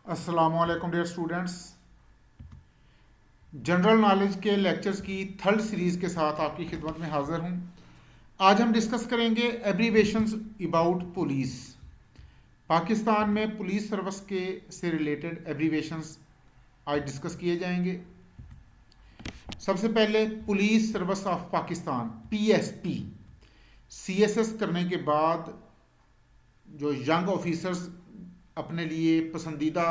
अस्सलामुअलैकुम dear students. General knowledge के lectures की थर्ड सीरीज़ के साथ आपकी खिदमत में हाज़िर हूँ। आज हम डिस्कस करेंगे एब्रीवेशंस अबाउट पुलिस। पाकिस्तान में पुलिस सर्विस के से रिलेटेड एब्रीवेशंस आज डिस्कस किए जाएंगे। सबसे पहले police service of Pakistan PSP. CSS करने के बाद जो यंग ऑफिसर्स अपने लिए पसंदीदा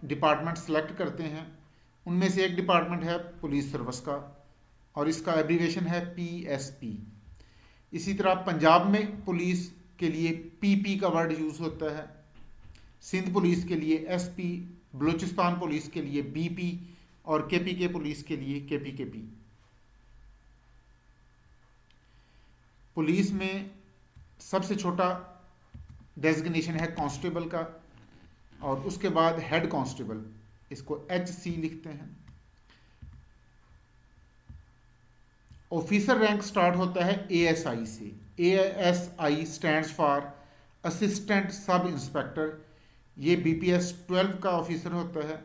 डिपार्टमेंट सेलेक्ट करते हैं उनमें से एक डिपार्टमेंट है पुलिस सर्विस का और इसका एब्रीवेशन है पीएसपी। इसी तरह पंजाब में पुलिस के लिए पीपी का वर्ड यूज़ होता है, सिंध पुलिस के लिए एसपी, बलूचिस्तान पुलिस के लिए बीपी और केपीके पुलिस के लिए केपीकेपी। पुलिस में सबसे छोटा डेजिग्नेशन है कांस्टेबल का और उसके बाद हेड कांस्टेबल, इसको HC लिखते हैं। ऑफिसर रैंक स्टार्ट होता है ASI से। ASI stands for assistant sub inspector. ये BPS 12 का ऑफिसर होता है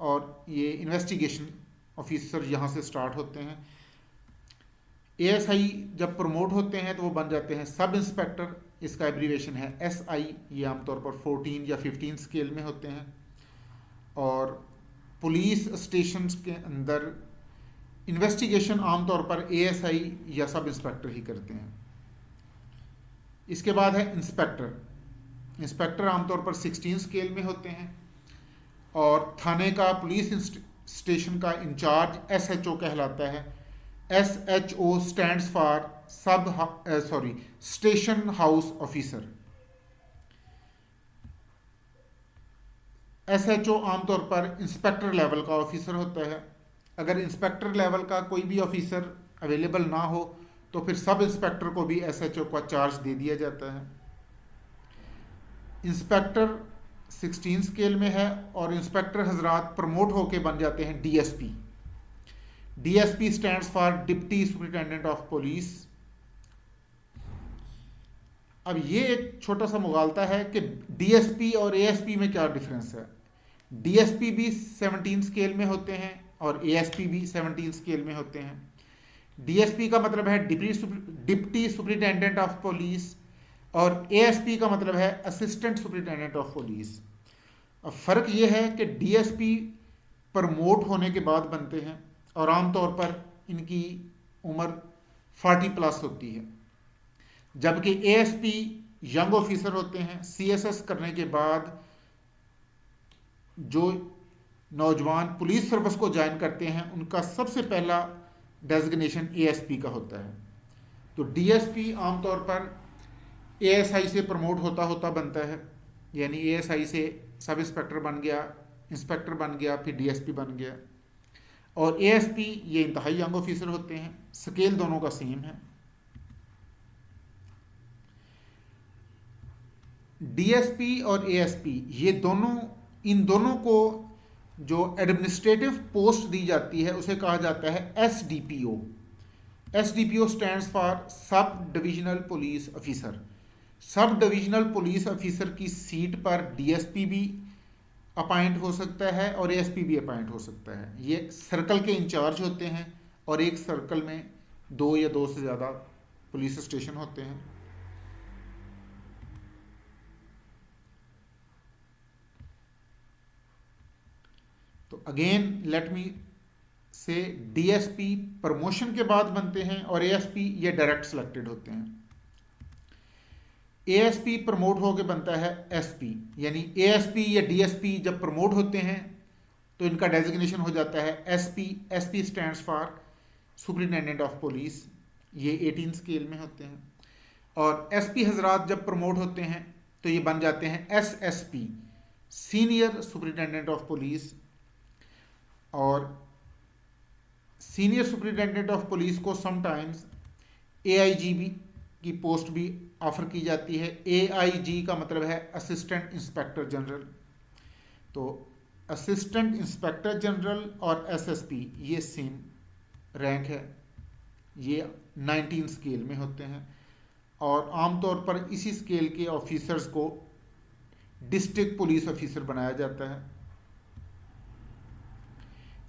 और ये इन्वेस्टिगेशन ऑफिसर यहाँ से स्टार्ट होते हैं। ASI जब प्रमोट होते हैं तो वो बन जाते हैं सब इंस्पेक्टर। इसका एब्रीवेशन है SI। ये आमतौर पर 14 या 15 स्केल में होते हैं और पुलिस स्टेशन के अंदर इन्वेस्टिगेशन आमतौर पर ASI या सब इंस्पेक्टर ही करते हैं। इसके बाद है इंस्पेक्टर। इंस्पेक्टर आमतौर पर 16 स्केल में होते हैं और थाने का पुलिस स्टेशन का इंचार्ज SHO कहलाता है। SHO stands for station house officer. SHO आमतौर पर इंस्पेक्टर लेवल का ऑफिसर होता है। अगर इंस्पेक्टर लेवल का कोई भी ऑफिसर अवेलेबल ना हो तो फिर सब इंस्पेक्टर को भी SHO का चार्ज दे दिया जाता है। इंस्पेक्टर 16 स्केल में है और इंस्पेक्टर हजरात प्रमोट होके बन जाते हैं DSP। DSP stands for deputy superintendent of police. अब ये एक छोटा सा मुगालता है कि DSP और ASP में क्या डिफरेंस है। DSP भी 17 स्केल में होते हैं और ASP भी 17 स्केल में होते हैं। DSP का मतलब है डिप्टी सुपरिटेंडेंट ऑफ पुलिस और ASP का मतलब है असिस्टेंट सुपरिटेंडेंट ऑफ पुलिस। अब फ़र्क ये है कि DSP प्रमोट होने के बाद बनते हैं और आमतौर पर इनकी उम्र 40 प्लस होती है, जबकि ASP यंग ऑफिसर होते हैं। CSS करने के बाद जो नौजवान पुलिस सर्विस को ज्वाइन करते हैं उनका सबसे पहला डेजिग्नेशन ASP का होता है। तो DSP आमतौर पर ASI से प्रमोट होता होता बनता है, यानी ASI से सब इंस्पेक्टर बन गया, इंस्पेक्टर बन गया, फिर DSP बन गया। और ASP ये इंतहाई यंग ऑफिसर होते हैं। स्केल दोनों का सेम है। DSP और ASP ये दोनों, इन दोनों को जो एडमिनिस्ट्रेटिव पोस्ट दी जाती है उसे कहा जाता है SDPO। SDPO stands for sub divisional police officer. Sub divisional police officer की सीट पर DSP भी अपॉइंट हो सकता है और ASP भी अपॉइंट हो सकता है। ये सर्कल के इंचार्ज होते हैं और एक सर्कल में 2 या 2 से ज़्यादा पुलिस स्टेशन होते हैं। तो अगेन लेट मी से DSP प्रमोशन के बाद बनते हैं और ASP ये डायरेक्ट सिलेक्टेड होते हैं। ASP प्रमोट होकर बनता है SP, यानी ASP या DSP जब प्रमोट होते हैं तो इनका डेजिग्नेशन हो जाता है SP। SP stands for superintendent of police. ये 18 स्केल में होते हैं और SP हजरात जब प्रमोट होते हैं तो ये बन जाते हैं SSP, senior superintendent of police. और सीनियर सुपरिटेंडेंट ऑफ पुलिस को समटाइम्स AIG भी की पोस्ट भी ऑफर की जाती है। AIG का मतलब है असिस्टेंट इंस्पेक्टर जनरल। तो असिस्टेंट इंस्पेक्टर जनरल और SSP ये सेम रैंक है। ये 19 स्केल में होते हैं और आमतौर पर इसी स्केल के ऑफिसर्स को डिस्ट्रिक्ट पुलिस ऑफिसर बनाया जाता है।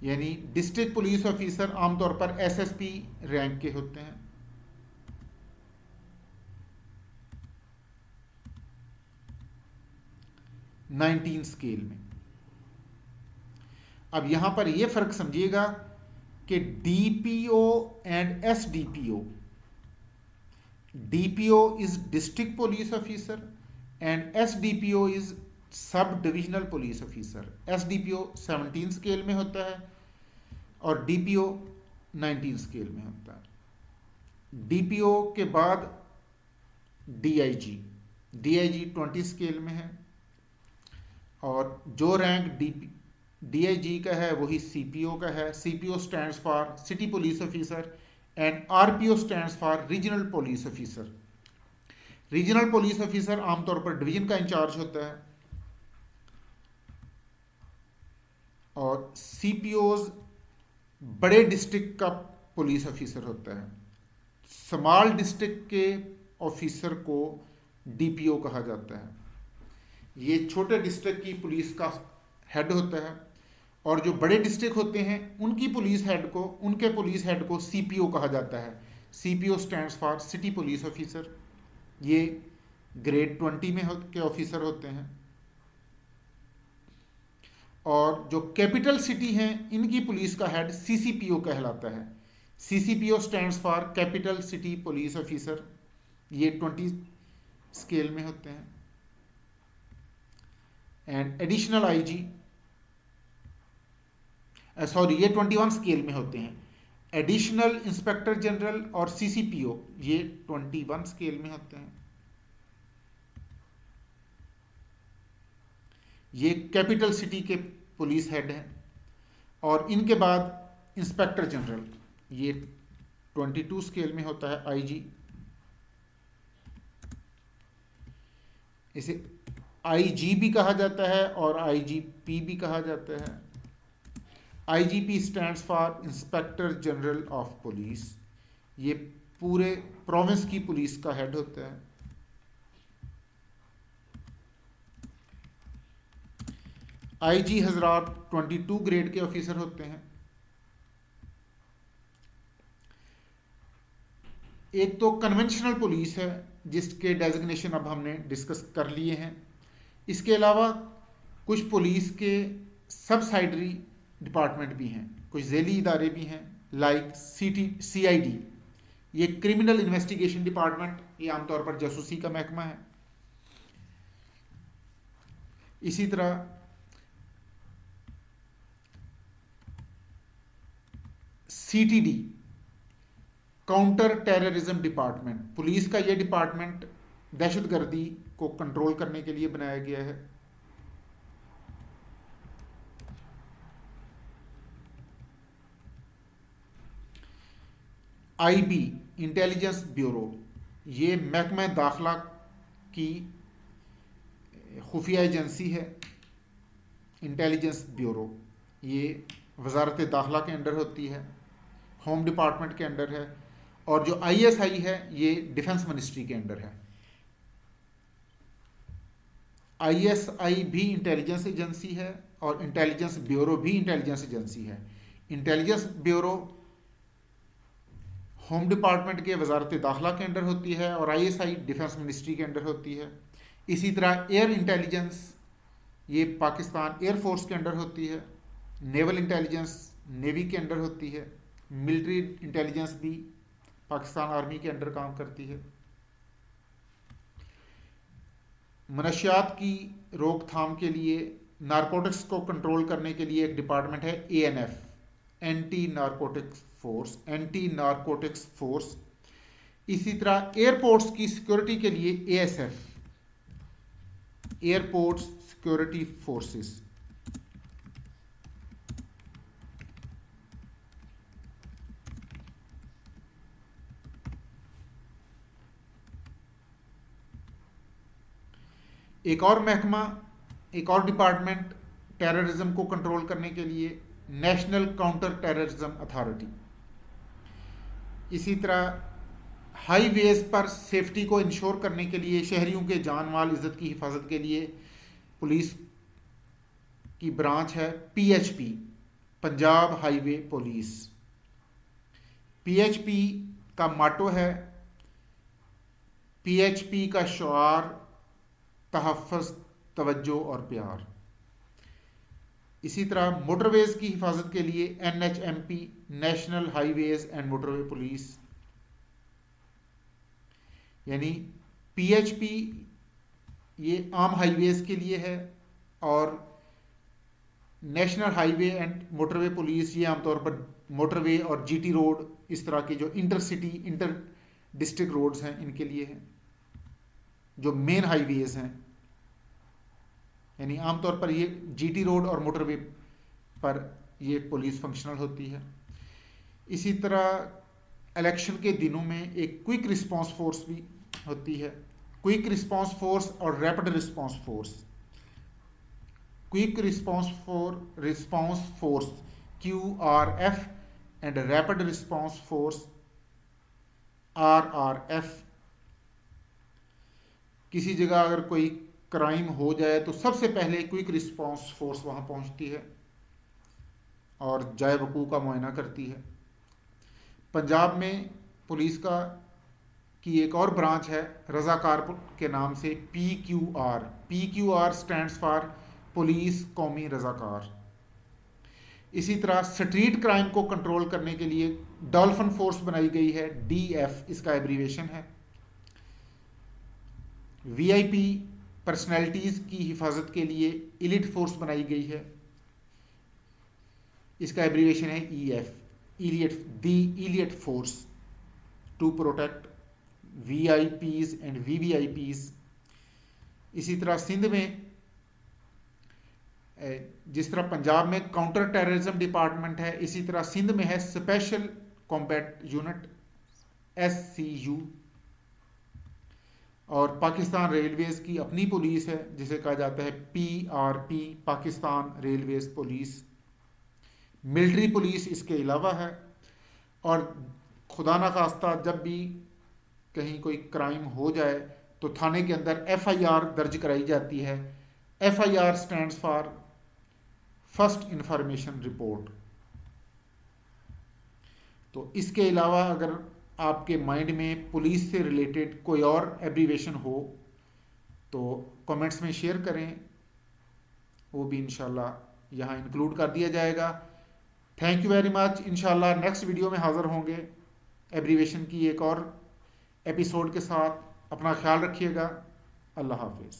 यानी डिस्ट्रिक्ट पुलिस ऑफिसर आमतौर पर एसएसपी रैंक के होते हैं। नाइनटीन स्केल में। अब यहां पर यह फर्क समझिएगा कि DPO and SDPO, DPO is district police officer and SDPO is sub divisional police officer. SDPO 17 scale में होता है और डीपीओ 19 स्केल में होता है। डीपीओ के बाद डीआईजी, डीआईजी 20 स्केल में है, और जो रैंक डीआईजी का है वही सीपीओ का है। CPO stands for city police officer and RPO stands for regional police officer. Regional police officer आमतौर पर डिवीजन का इंचार्ज होता है, और सीपीओज बड़े डिस्ट्रिक्ट का पुलिस ऑफिसर होता है। स्मॉल डिस्ट्रिक्ट के ऑफिसर को डीपीओ कहा जाता है। ये छोटे डिस्ट्रिक्ट की पुलिस का हेड होता है, और जो बड़े डिस्ट्रिक्ट होते हैं उनकी पुलिस हेड को, उनके पुलिस हेड को सीपीओ कहा जाता है। CPO stands for city police officer. ये ग्रेड 20 में के ऑफिसर होते हैं। और जो कैपिटल सिटी हैं इनकी पुलिस का हेड सीसीपीओ कहलाता है। CCPO stands for capital city police officer. ये 20 स्केल में होते हैं। एंड एडिशनल आईजी, सॉरी, ये 21 स्केल में होते हैं। एडिशनल इंस्पेक्टर जनरल और सीसीपीओ ये 21 स्केल में होते हैं। ये कैपिटल सिटी के पुलिस हेड हैं। और इनके बाद इंस्पेक्टर जनरल, ये 22 स्केल में होता है आईजी। इसे आईजी भी कहा जाता है और आईजीपी भी कहा जाता है। IGP stands for inspector general of police. ये पूरे प्रोविंस की पुलिस का हेड होता है। आईजी हजरात 22 ग्रेड के ऑफिसर होते हैं। एक तो कन्वेंशनल पुलिस है जिसके डेजिग्नेशन अब हमने डिस्कस कर लिए हैं। इसके अलावा कुछ पुलिस के सबसाइडरी डिपार्टमेंट भी हैं, कुछ झेली इदारे भी हैं, लाइक सीआईडी, ये क्रिमिनल इन्वेस्टिगेशन डिपार्टमेंट, ये आमतौर पर जासूसी का महकमा है। इसी तरह CTD, counter terrorism department, police का यह डिपार्टमेंट दहशतगर्दी को कंट्रोल करने के लिए बनाया गया है। आईबी, इंटेलिजेंस ब्यूरो, ये महकमा दाखिला की खुफिया एजेंसी है। इंटेलिजेंस ब्यूरो ये वजारत दाखिला के अंडर होती है, होम डिपार्टमेंट के अंडर है। और जो आईएसआई है ये डिफेंस मिनिस्ट्री के अंडर है। आईएसआई भी इंटेलिजेंस एजेंसी है और इंटेलिजेंस ब्यूरो भी इंटेलिजेंस एजेंसी है। इंटेलिजेंस ब्यूरो होम डिपार्टमेंट के वजारत दाखिला के अंडर होती है और आईएसआई डिफेंस मिनिस्ट्री के अंडर होती है। इसी तरह एयर इंटेलिजेंस ये पाकिस्तान एयरफोर्स के अंडर होती है। नेवल इंटेलिजेंस नेवी के अंडर होती है। मिलिट्री इंटेलिजेंस भी पाकिस्तान आर्मी के अंडर काम करती है। मनशियात की रोकथाम के लिए, नारकोटिक्स को कंट्रोल करने के लिए एक डिपार्टमेंट है ANF, anti narcotics force, anti narcotics force. इसी तरह एयरपोर्ट्स की सिक्योरिटी के लिए एएसएफ, एयरपोर्ट सिक्योरिटी फोर्सेस। एक और महकमा, एक और डिपार्टमेंट टेररिज्म को कंट्रोल करने के लिए, नेशनल काउंटर टेररिज्म अथॉरिटी। इसी तरह हाईवेज पर सेफ्टी को इंश्योर करने के लिए, शहरियों के जान माल इज्जत की हिफाजत के लिए पुलिस की ब्रांच है PHP, Punjab highway police. PHP का माटो है, पीएचपी का शुआर तहफ़्फ़ुज़, तवज्जो और प्यार। इसी तरह मोटरवेज की हिफाजत के लिए NHMP, national highways and motorway police. यानी पीएचपी ये आम हाईवेज के लिए है और national highway and motorway police ये आमतौर पर मोटरवे और जीटी रोड, इस तरह के जो इंटरसिटी इंटर डिस्ट्रिक्ट रोड्स हैं इनके लिए है, जो मेन हाईवेज हैं। यानी आमतौर पर ये जीटी रोड और मोटरवे पर ये पुलिस फंक्शनल होती है। इसी तरह इलेक्शन के दिनों में एक क्विक रिस्पांस फोर्स भी होती है, क्विक रिस्पांस फोर्स और rapid response force. Quick response force QRF and rapid response force RRF। किसी जगह अगर कोई क्राइम हो जाए तो सबसे पहले क्विक रिस्पांस फोर्स वहां पहुंचती है और जाए वकूअ का मुआयना करती है। पंजाब में पुलिस की एक और ब्रांच है रज़ाकार के नाम से, PQR स्टैंड्स फॉर पुलिस कौमी रज़ाकार। इसी तरह स्ट्रीट क्राइम को कंट्रोल करने के लिए डॉल्फिन फोर्स बनाई गई है, DF इसका एब्रीवेशन है। VIP पर्सनैलिटीज की हिफाजत के लिए इलिट फोर्स बनाई गई है, इसका एब्रीवेशन है EF, elite force to protect VIPs and VVIPs। इसी तरह सिंध में, जिस तरह पंजाब में काउंटर टेररिज्म डिपार्टमेंट है, इसी तरह सिंध में है स्पेशल कॉम्बैट यूनिट SCU। और पाकिस्तान रेलवेज की अपनी पुलिस है जिसे कहा जाता है PRP, Pakistan railways police. Military police इसके अलावा है। और खुदा न खास्ता जब भी कहीं कोई क्राइम हो जाए तो थाने के अंदर FIR दर्ज कराई जाती है। FIR stands for first information report. तो इसके अलावा अगर आपके माइंड में पुलिस से रिलेटेड कोई और एब्रीवेशन हो तो कमेंट्स में शेयर करें, वो भी इंशाल्लाह यहाँ इंक्लूड कर दिया जाएगा। Thank you very much. इंशाल्लाह नेक्स्ट वीडियो में हाज़िर होंगे एब्रीवेशन की एक और एपिसोड के साथ। अपना ख्याल रखिएगा। अल्लाह हाफिज़।